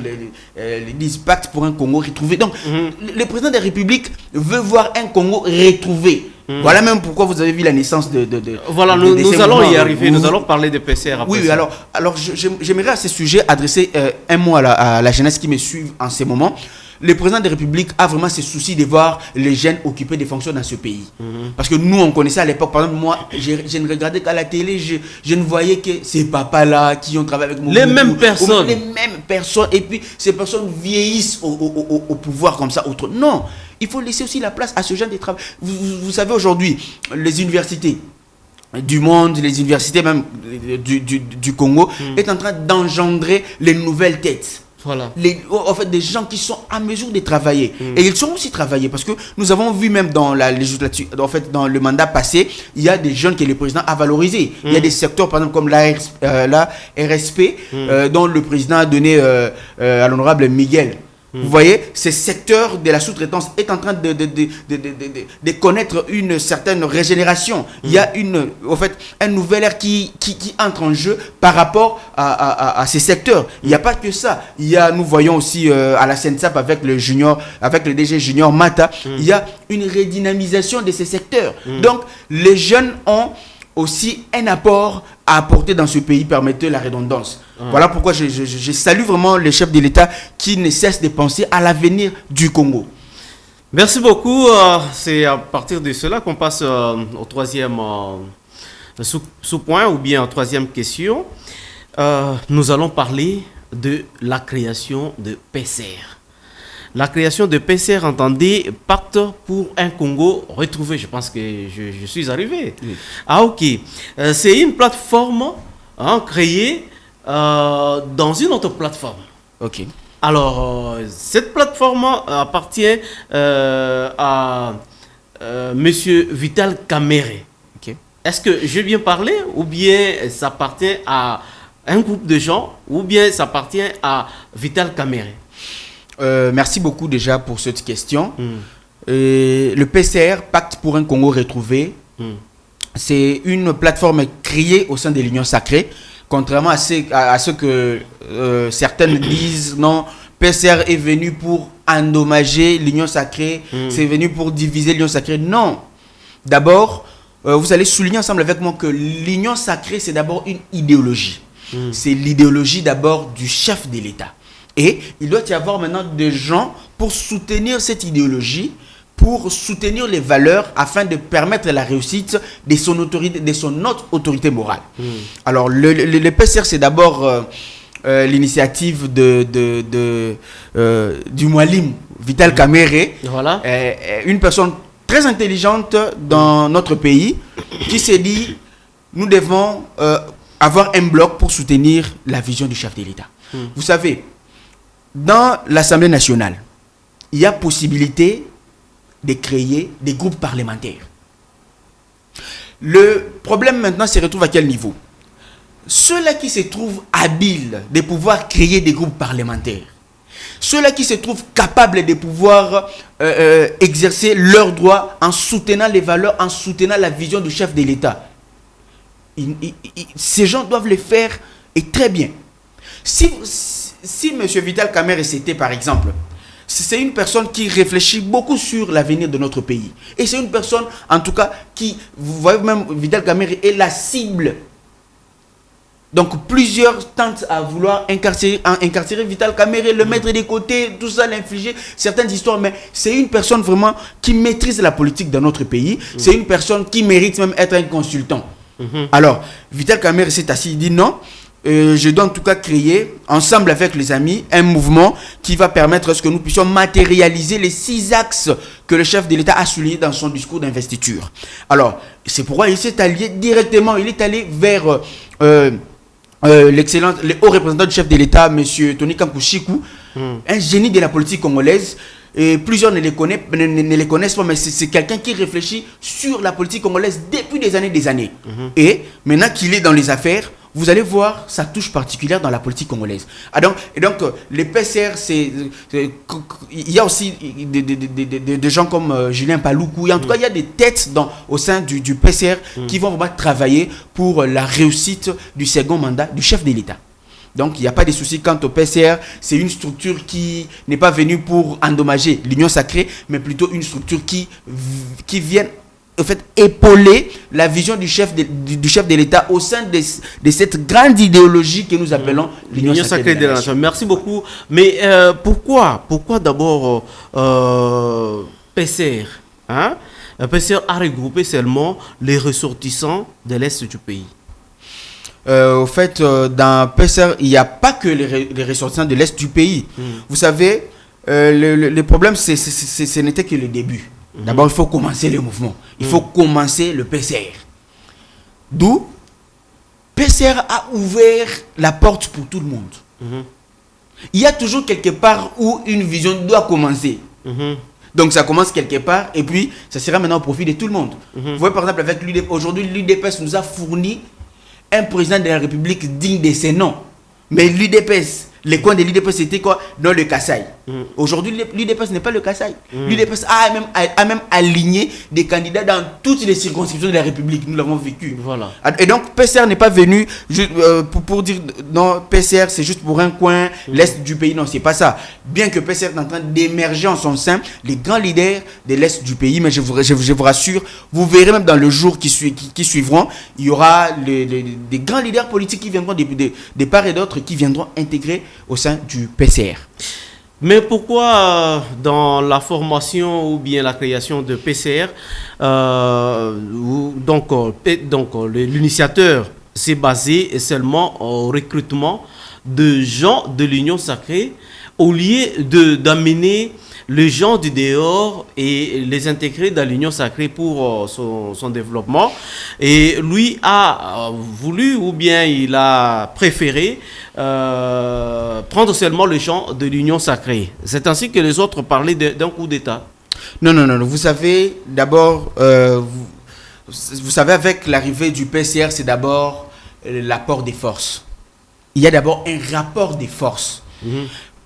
les disent, pacte pour un Congo retrouvé. Donc, le président de la République veut voir un Congo retrouvé. Voilà même pourquoi vous avez vu la naissance de voilà, nous allons y arriver, nous allons parler de PCR après. Oui, ça. alors j'aimerais à ce sujet adresser un mot à la jeunesse qui me suit en ce moment. Le président de la République a vraiment ce souci de voir les jeunes occuper des fonctions dans ce pays. Parce que nous, on connaissait à l'époque, par exemple, moi, je ne regardais qu'à la télé, je ne voyais que ces papas-là qui ont travaillé avec moi. Les mêmes personnes. Les mêmes personnes. Et puis, ces personnes vieillissent au pouvoir comme ça. Non, il faut laisser aussi la place à ce genre de travail. Vous savez, aujourd'hui, les universités du monde, les universités même du Congo, est en train d'engendrer les nouvelles têtes. Voilà. En fait, des gens qui sont à mesure de travailler. Et ils sont aussi travaillés parce que nous avons vu même dans la législature, en fait, dans le mandat passé, il y a des jeunes que le président a valorisés. Il y a des secteurs, par exemple, comme la RSP, dont le président a donné à l'honorable Miguel. Vous voyez, ce secteur de la sous-traitance est en train de connaître une certaine régénération. Il y a en fait, un nouvel ère qui entre en jeu par rapport à ces secteurs. Il n'y a pas que ça. Nous voyons aussi à la SENSAP avec le DG Junior Mata, il y a une redynamisation de ces secteurs. Donc, les jeunes ont aussi un apport à apporter dans ce pays, permettez la redondance. Voilà pourquoi je salue vraiment les chefs de l'État qui ne cessent de penser à l'avenir du Congo. Merci beaucoup. C'est à partir de cela qu'on passe au troisième sous-point ou bien à troisième question. Nous allons parler de la création de PCR. La création de PCR, entendez, pacte pour un Congo retrouvé. Je pense que je suis arrivé. Oui. Ah, ok. C'est une plateforme créée dans une autre plateforme. Ok. Alors, cette plateforme appartient à Monsieur Vital Kamerhe. Ok. Est-ce que j'ai bien parlé ou bien ça appartient à un groupe de gens ou bien ça appartient à Vital Kamerhe? Merci beaucoup déjà pour cette question. Le PCR, Pacte pour un Congo retrouvé, c'est une plateforme créée au sein de l'Union sacrée. Contrairement à ce que certaines disent, non, PCR est venu pour endommager l'Union sacrée, c'est venu pour diviser l'Union sacrée. Non. D'abord, vous allez souligner ensemble avec moi que l'Union sacrée, c'est d'abord une idéologie. C'est l'idéologie d'abord du chef de l'État. Et il doit y avoir maintenant des gens pour soutenir cette idéologie, pour soutenir les valeurs afin de permettre la réussite de son autorité, de son autre autorité morale. Alors, le PCR, c'est d'abord l'initiative du Mwalim Vital Kamerhe, voilà. Une personne très intelligente dans notre pays qui s'est dit, nous devons avoir un bloc pour soutenir la vision du chef de l'État. Vous savez, dans l'Assemblée nationale, il y a possibilité de créer des groupes parlementaires. Le problème maintenant se retrouve à quel niveau? Ceux-là qui se trouvent habiles de pouvoir créer des groupes parlementaires, ceux-là qui se trouvent capables de pouvoir exercer leurs droits en soutenant les valeurs, en soutenant la vision du chef de l'État, ces gens doivent le faire et très bien. Si M. Vital Kamerhe c'était par exemple, c'est une personne qui réfléchit beaucoup sur l'avenir de notre pays. Et c'est une personne, en tout cas, qui, vous voyez même, Vital Kamerhe est la cible Donc plusieurs tentent à vouloir incarcérer Vital Kamerhe, le mettre de côté, tout ça, l'infliger certaines histoires. Mais c'est une personne vraiment qui maîtrise la politique dans notre pays. C'est une personne qui mérite même être un consultant. Alors, Vital Kamerhe s'est assis, il dit non. Je dois en tout cas créer, ensemble avec les amis, un mouvement qui va permettre à ce que nous puissions matérialiser les 6 axes que le chef de l'État a soulignés dans son discours d'investiture. Alors, c'est pourquoi il s'est allié directement, il est allé vers l'excellent, le haut représentant du chef de l'État, M. Tony Kankushiku, un génie de la politique congolaise. Et plusieurs ne les connaissent pas, mais c'est quelqu'un qui réfléchit sur la politique congolaise depuis des années. Et maintenant qu'il est dans les affaires, vous allez voir sa touche particulière dans la politique congolaise. Donc, les PCR, il y a aussi des gens comme Julien Paloukou. En tout cas, il y a des têtes au sein du PCR qui vont vraiment travailler pour la réussite du second mandat du chef de l'État. Donc, il n'y a pas de souci quant au PCR. C'est une structure qui n'est pas venue pour endommager l'Union sacrée, mais plutôt une structure qui vient en fait épauler la vision du chef de l'État au sein de cette grande idéologie que nous appelons l'Union sacrée de la nation. Merci beaucoup. Mais pourquoi d'abord PCR PCR a regroupé seulement les ressortissants de l'Est du pays? Au fait, dans PCR, il n'y a pas que les ressortissants de l'Est du pays. Vous savez, le problème, ce n'était que le début. D'abord, il faut commencer le mouvement. Il faut commencer le PCR. D'où PCR a ouvert la porte pour tout le monde. Il y a toujours quelque part où une vision doit commencer. Donc ça commence quelque part et puis ça sera maintenant au profit de tout le monde. Vous voyez par exemple avec l'UDPS, aujourd'hui l'UDPS nous a fourni un président de la République digne de ses noms. Mais l'UDPS, les coins de l'UDPS c'était quoi? Dans le Kasaï. Aujourd'hui l'UDPS n'est pas le Kasaï. L'UDPS a même aligné des candidats dans toutes les circonscriptions de la République. Nous l'avons vécu. Voilà. Et donc PCR n'est pas venu pour dire non, PCR c'est juste pour un coin, l'Est du pays. Non, c'est pas ça. Bien que PCR est en train d'émerger en son sein, les grands leaders de l'Est du pays, mais je vous rassure, vous verrez même dans le jour qui suivront, il y aura des grands leaders politiques qui viendront des part et d'autres qui viendront intégrer au sein du PCR. Mais pourquoi dans la formation ou bien la création de PCR, l'initiateur s'est basé seulement au recrutement de gens de l'Union sacrée au lieu d'amener les gens du dehors et les intégrer dans l'Union sacrée pour son développement? Et lui a voulu ou bien il a préféré prendre seulement les gens de l'Union sacrée. C'est ainsi que les autres parlaient d'un coup d'État. Non. Vous savez, d'abord, vous savez, avec l'arrivée du PCR, c'est d'abord l'apport des forces. Il y a d'abord un rapport des forces.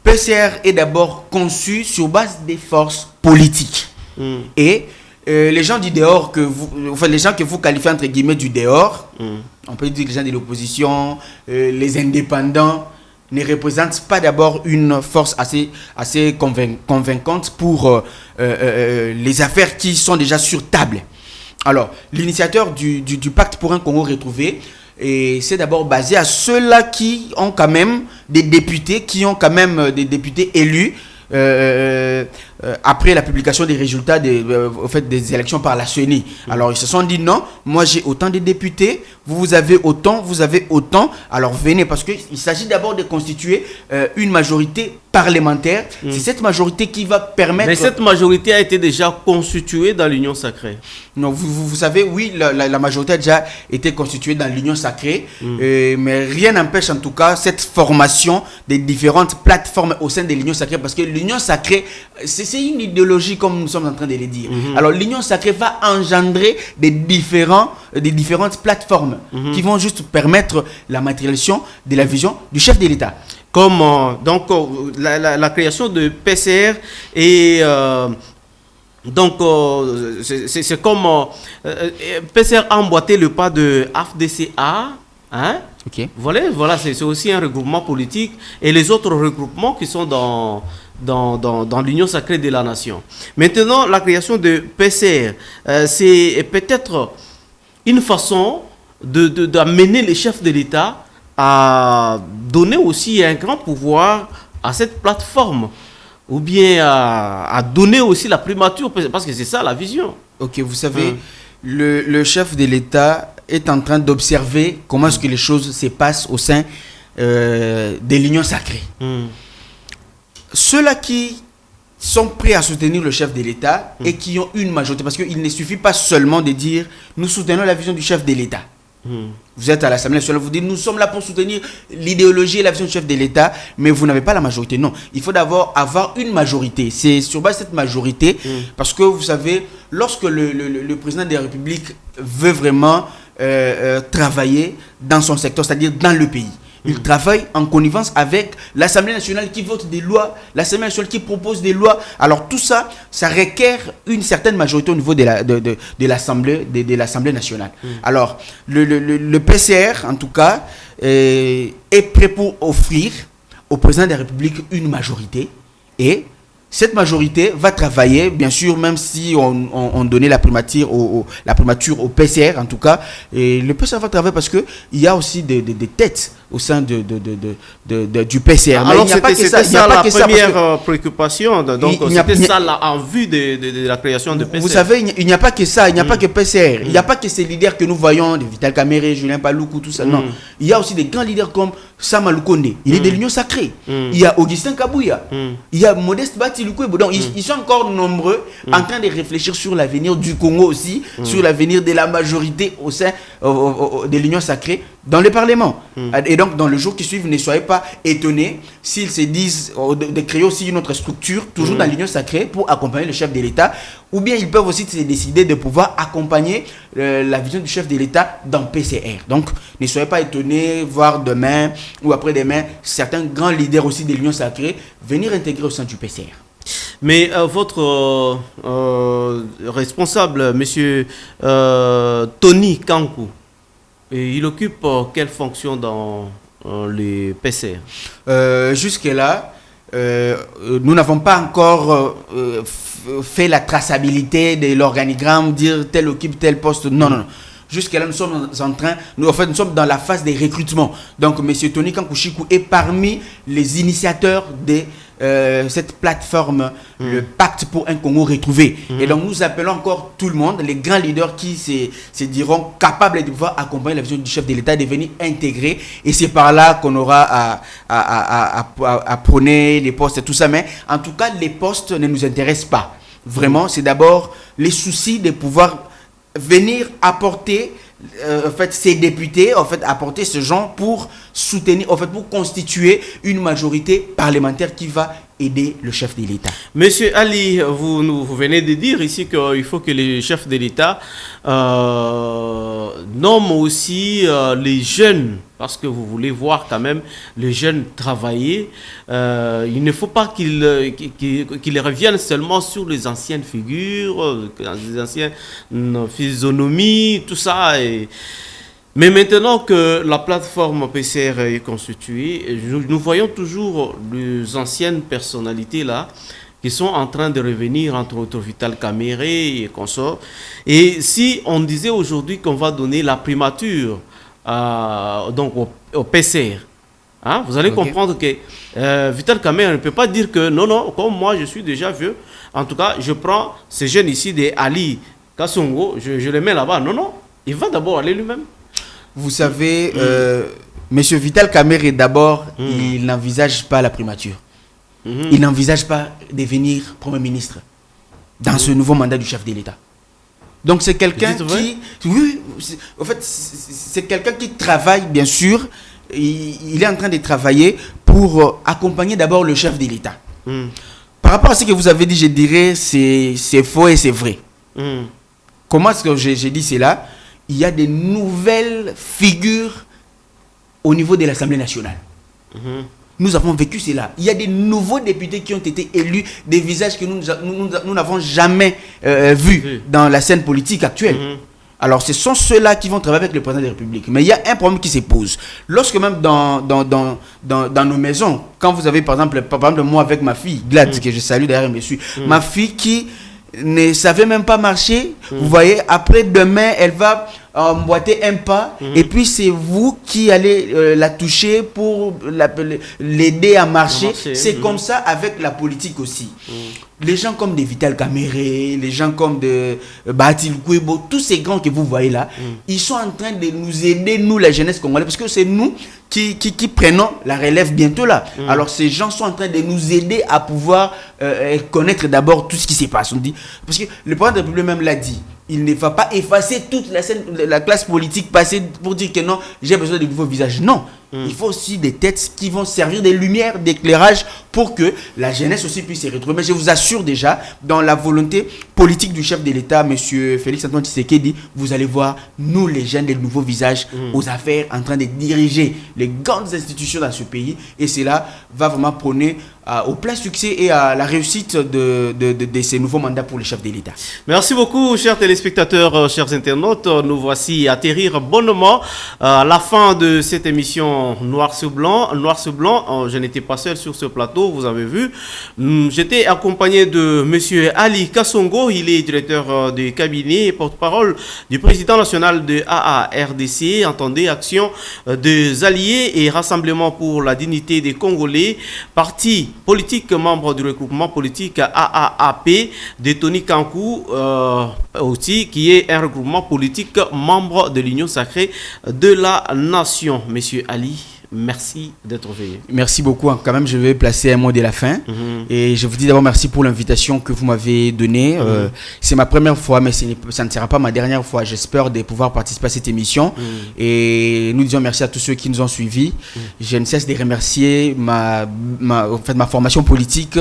PCR est d'abord conçu sur base des forces politiques. Et les gens du dehors, les gens que vous qualifiez entre guillemets du dehors, on peut dire les gens de l'opposition, les indépendants, ne représentent pas d'abord une force assez convaincante pour les affaires qui sont déjà sur table. Alors, l'initiateur du pacte pour un Congo retrouvé, et c'est d'abord basé à ceux-là qui ont quand même des députés, élus après la publication des résultats des élections par la CENI. Alors ils se sont dit non, moi j'ai autant de députés, vous avez autant, alors venez, parce qu'il s'agit d'abord de constituer une majorité parlementaire. C'est cette majorité qui va permettre... Mais cette majorité a été déjà constituée dans l'Union sacrée. Non, vous savez, oui, la majorité a déjà été constituée dans l'Union sacrée, mais rien n'empêche en tout cas cette formation des différentes plateformes au sein de l'Union sacrée, parce que l'Union sacrée, c'est une idéologie comme nous sommes en train de le dire. Alors l'Union sacrée va engendrer des différentes plateformes qui vont juste permettre la matérialisation de la vision du chef de l'État. Comme la création de PCR et c'est comme PCR a emboîté le pas de AFDCA. Hein? Okay. Voilà, c'est aussi un regroupement politique et les autres regroupements qui sont dans l'Union sacrée de la nation. Maintenant, la création de PCR, c'est peut-être une façon d'amener les chefs de l'État à donner aussi un grand pouvoir à cette plateforme, ou bien à donner aussi la primature, parce que c'est ça la vision. Ok, vous savez, le chef de l'État est en train d'observer comment est-ce que les choses se passent au sein de l'Union sacrée. Ceux-là qui sont prêts à soutenir le chef de l'État et qui ont une majorité, parce qu'il ne suffit pas seulement de dire nous soutenons la vision du chef de l'État. Vous êtes à l'Assemblée nationale, vous dites nous sommes là pour soutenir l'idéologie et la vision du chef de l'État, mais vous n'avez pas la majorité. Non, il faut d'abord avoir une majorité. C'est sur base de cette majorité, parce que vous savez, lorsque le président de la République veut vraiment travailler dans son secteur, c'est-à-dire dans le pays, il travaille en connivence avec l'Assemblée nationale qui vote des lois, l'Assemblée nationale qui propose des lois. Alors tout ça, ça requiert une certaine majorité au niveau de l'Assemblée nationale. Alors le PCR, en tout cas, est prêt pour offrir au président de la République une majorité. Et cette majorité va travailler, bien sûr, même si on donnait la primature au PCR, en tout cas, et le PCR va travailler parce qu'il y a aussi des têtes au sein du PCR. Alors, c'était ça la première préoccupation, donc c'était ça en vue de la création de PCR. Vous savez, il n'y a pas que ça, il n'y a pas que PCR, il n'y a pas que ces leaders que nous voyons, de Vital Kamerhe, Julien Paluku, tout ça, non. Il y a aussi des grands leaders comme Sam Alukonde, il est de l'Union sacrée. Il y a Augustin Kabouya, il y a Modeste Batilukwebo. Donc, ils sont encore nombreux en train de réfléchir sur l'avenir du Congo aussi, sur l'avenir de la majorité au sein de l'Union sacrée dans le Parlement. Et donc, dans le jour qui suit, ne soyez pas étonnés s'ils se disent de créer aussi une autre structure, toujours dans l'Union sacrée, pour accompagner le chef de l'État. Ou bien ils peuvent aussi décider de pouvoir accompagner la vision du chef de l'État dans PCR. Donc, ne soyez pas étonnés, voir demain ou après-demain, certains grands leaders aussi de l'Union sacrée venir intégrer au sein du PCR. Mais votre responsable, monsieur Tony Kankou, il occupe quelle fonction dans les PCR? Jusque-là, nous n'avons pas encore fait la traçabilité de l'organigramme, dire tel occupe tel poste. Non, non, non. Jusqu'à là, nous sommes en train, nous sommes dans la phase des recrutements. Donc, M. Tony Kankou Chikou est parmi les initiateurs de cette plateforme, le Pacte pour un Congo retrouvé. Et donc, nous appelons encore tout le monde, les grands leaders qui se diront capables de pouvoir accompagner la vision du chef de l'État, de venir intégrer. Et c'est par là qu'on aura à prôner les postes et tout ça. Mais en tout cas, les postes ne nous intéressent pas. Vraiment, c'est d'abord les soucis de pouvoir venir apporter en fait ces députés, en fait apporter ce genre pour soutenir, en fait pour constituer une majorité parlementaire qui va aider le chef de l'État. Monsieur Ali, vous venez de dire ici qu'il faut que les chefs de l'État nomment aussi les jeunes, parce que vous voulez voir quand même les jeunes travailler. Il ne faut pas qu'ils reviennent seulement sur les anciennes figures, les anciennes physionomies, tout ça. Mais maintenant que la plateforme PCR est constituée, nous voyons toujours les anciennes personnalités là qui sont en train de revenir, entre autres Vital Kamerhe et consorts. Et si on disait aujourd'hui qu'on va donner la primature donc au PCR, hein, vous allez comprendre que Vital Kamerhe ne peut pas dire que non, non, comme moi je suis déjà vieux, en tout cas je prends ces jeunes ici des Ali Kassongo, je les mets là-bas. Non, non, il va d'abord aller lui-même. Vous savez, Monsieur Vital Kamerhe, d'abord, il n'envisage pas la primature. Il n'envisage pas de devenir Premier ministre dans ce nouveau mandat du chef de l'État. Donc c'est quelqu'un qui... Oui, en fait, c'est quelqu'un qui travaille, bien sûr. Il est en train de travailler pour accompagner d'abord le chef de l'État. Par rapport à ce que vous avez dit, je dirais c'est faux et c'est vrai. Comment est-ce que j'ai dit cela? Il y a des nouvelles figures au niveau de l'Assemblée nationale. Nous avons vécu cela. Il y a des nouveaux députés qui ont été élus, des visages que nous n'avons jamais vus dans la scène politique actuelle. Alors, ce sont ceux-là qui vont travailler avec le président de la République. Mais il y a un problème qui se pose. Lorsque même dans nos maisons, quand vous avez par exemple moi avec ma fille, Glad, que je salue d'ailleurs, monsieur, ma fille qui ne savait même pas marcher, vous voyez, après demain, elle va emboîter un pas, et puis c'est vous qui allez la toucher pour l'aider à marcher. C'est comme ça avec la politique aussi. Les gens comme des Vital Kamere, les gens comme de Batil Kouebo, tous ces grands que vous voyez là, ils sont en train de nous aider, nous, la jeunesse congolaise, parce que c'est nous qui prenons la relève bientôt là. Alors ces gens sont en train de nous aider à pouvoir connaître d'abord tout ce qui se passe. On dit, parce que le président de la République même l'a dit, il ne va pas effacer toute la classe politique passée pour dire que non, j'ai besoin de nouveaux visages. Non. Il faut aussi des têtes qui vont servir de lumière, d'éclairage pour que la jeunesse aussi puisse se retrouver. Mais je vous assure déjà, dans la volonté politique du chef de l'État, M. Félix-Antoine Tshisekedi, vous allez voir, nous les jeunes, des nouveaux visages aux affaires en train de diriger les grandes institutions dans ce pays. Et cela va vraiment prôner au plein succès et à la réussite de ces nouveaux mandats pour le chef de l'État. Merci beaucoup, chers téléspectateurs, chers internautes. Nous voici atterrir bonnement à la fin de cette émission Noir sur Blanc. Noir sur Blanc, je n'étais pas seul sur ce plateau, vous avez vu. J'étais accompagné de M. Ali Kassongo, il est directeur de cabinet et porte-parole du président national de AARDC, entendez Action des Alliés et Rassemblement pour la dignité des Congolais, parti politique membre du regroupement politique AAAP de Tony Kankou, aussi qui est un regroupement politique membre de l'Union sacrée de la nation. Monsieur Ali, merci d'être venu. Merci beaucoup. Quand même, je vais placer un mot de la fin. Et je vous dis d'abord merci pour l'invitation que vous m'avez donnée. C'est ma première fois, mais ça ne sera pas ma dernière fois. J'espère de pouvoir participer à cette émission. Et nous disons merci à tous ceux qui nous ont suivis. Je ne cesse de remercier ma formation politique,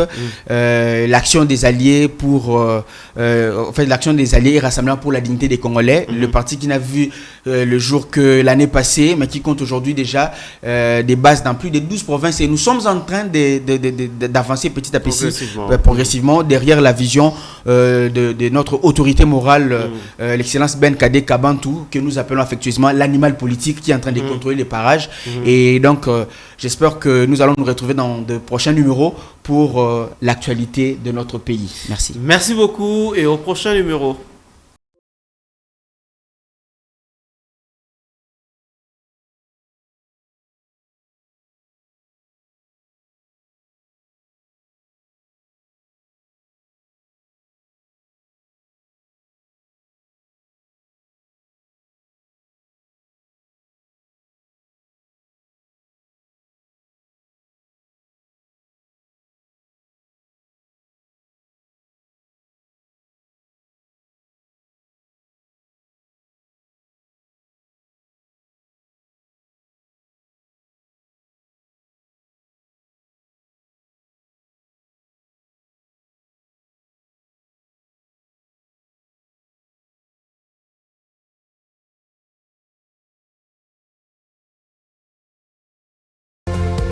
l'action des alliés pour l'action des alliés et Rassemblement pour la dignité des Congolais. Le parti qui n'a vu le jour que l'année passée, mais qui compte aujourd'hui déjà des bases dans plus de 12 provinces, et nous sommes en train d'avancer petit à petit, progressivement derrière la vision de notre autorité morale, l'excellence Ben Kadé Kabantou, que nous appelons affectueusement l'animal politique qui est en train de contrôler les parages. Et donc j'espère que nous allons nous retrouver dans de prochains numéros pour l'actualité de notre pays. Merci. Merci beaucoup et au prochain numéro.